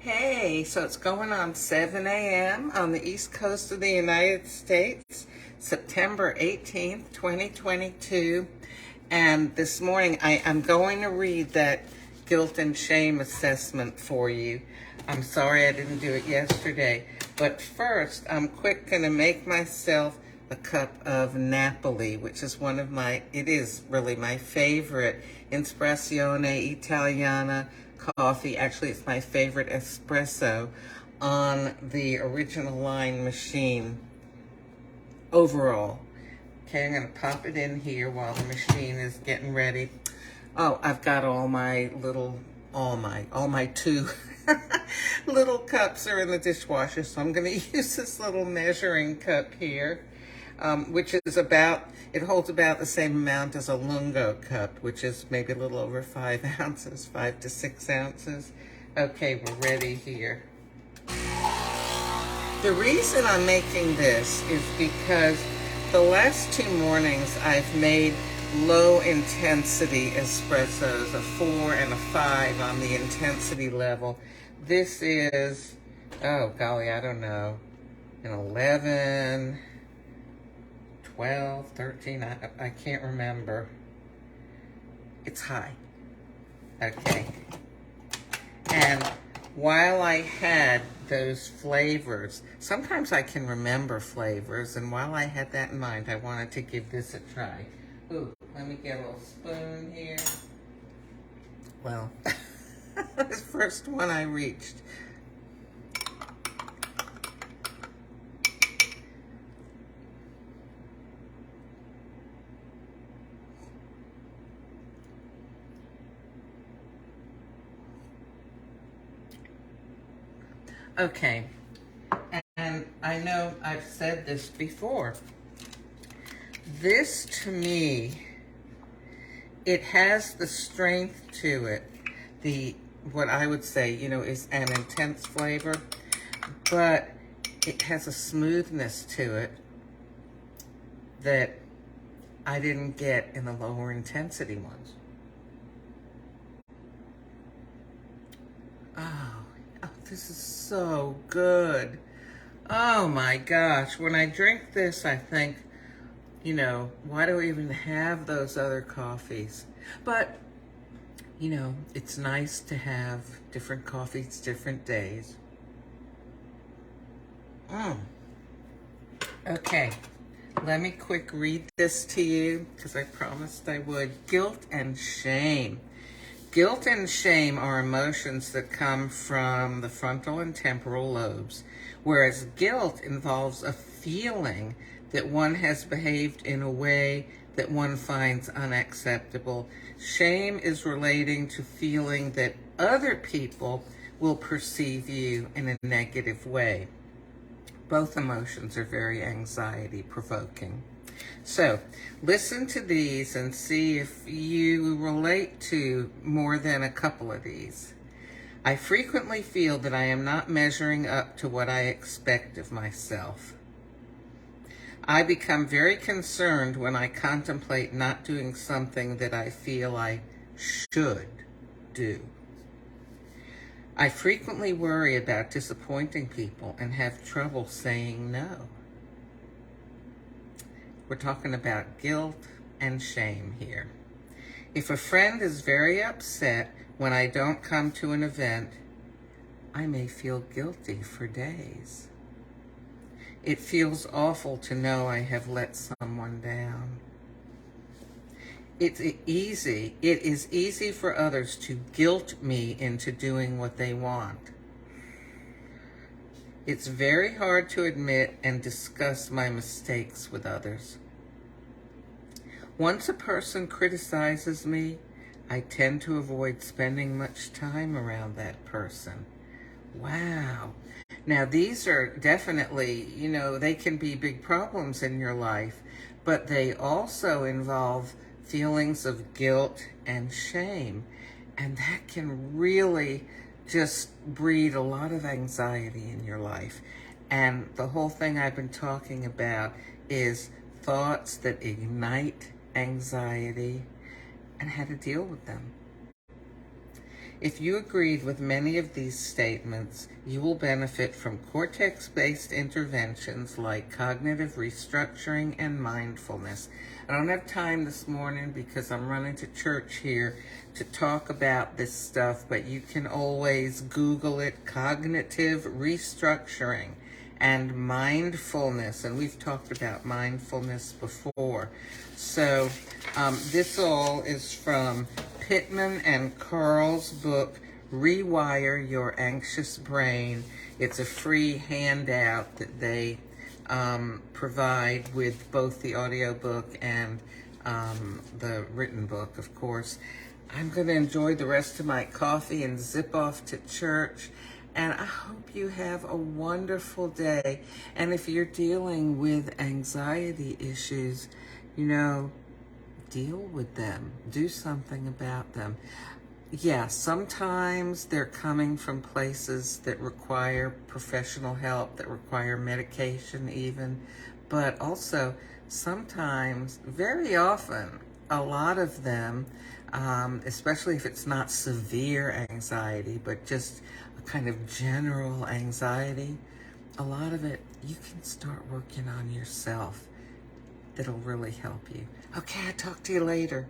Hey, so it's going on 7 a.m. on the East Coast of the United States, September 18th, 2022. And this morning I'm going to read that guilt and shame assessment for you. I'm sorry I didn't do it yesterday. But first, I'm going to make myself a cup of Napoli, which is it is really my favorite Espresso Italiana coffee. Actually, it's my favorite espresso on the original line machine overall. Okay, I'm gonna pop it in here while the machine is getting ready. Oh, I've got all my two little cups are in the dishwasher, so I'm gonna use this little measuring cup here. Which is it holds about the same amount as a lungo cup, which is maybe a little over 5 ounces, 5 to 6 ounces. Okay, we're ready here. The reason I'm making this is because the last 2 mornings I've made low intensity espressos, a 4 and a 5 on the intensity level. This is, oh golly, I don't know, an 11, 12, 13, I can't remember. It's high. Okay. And while I had those flavors, sometimes I can remember flavors, and while I had that in mind, I wanted to give this a try. Ooh, let me get a little spoon here. Well, the first one I reached. Okay, and I know I've said this before. This, to me, it has the strength to it, what I would say, is an intense flavor, but it has a smoothness to it that I didn't get in the lower intensity ones. Oh, this is so good. Oh my gosh. When I drink this, I think, why do I even have those other coffees? But, it's nice to have different coffees, different days. Okay. Let me quick read this to you because I promised I would. Guilt and shame. Guilt and shame are emotions that come from the frontal and temporal lobes, whereas guilt involves a feeling that one has behaved in a way that one finds unacceptable. Shame is relating to feeling that other people will perceive you in a negative way. Both emotions are very anxiety-provoking. So, listen to these and see if you relate to more than a couple of these. I frequently feel that I am not measuring up to what I expect of myself. I become very concerned when I contemplate not doing something that I feel I should do. I frequently worry about disappointing people and have trouble saying no. We're talking about guilt and shame here. If a friend is very upset when I don't come to an event, I may feel guilty for days. It feels awful to know I have let someone down. It is easy for others to guilt me into doing what they want. It's very hard to admit and discuss my mistakes with others. Once a person criticizes me, I tend to avoid spending much time around that person. Wow. Now, these are definitely, they can be big problems in your life, but they also involve feelings of guilt and shame, and that can really just breed a lot of anxiety in your life. And the whole thing I've been talking about is thoughts that ignite anxiety and how to deal with them. If you agreed with many of these statements, you will benefit from cortex-based interventions like cognitive restructuring and mindfulness. I don't have time this morning because I'm running to church here to talk about this stuff, but you can always Google it, cognitive restructuring and mindfulness, and we've talked about mindfulness before. So this all is from Pittman and Carl's book, Rewire Your Anxious Brain. It's a free handout that they provide with both the audiobook and the written book, of course. I'm going to enjoy the rest of my coffee and zip off to church. And I hope you have a wonderful day. And if you're dealing with anxiety issues, you know, deal with them. Do something about them. Yeah, sometimes they're coming from places that require professional help, that require medication even. But also, sometimes, very often, a lot of them, especially if it's not severe anxiety, but just a kind of general anxiety, a lot of it you can start working on yourself. That'll really help you. Okay, I'll talk to you later.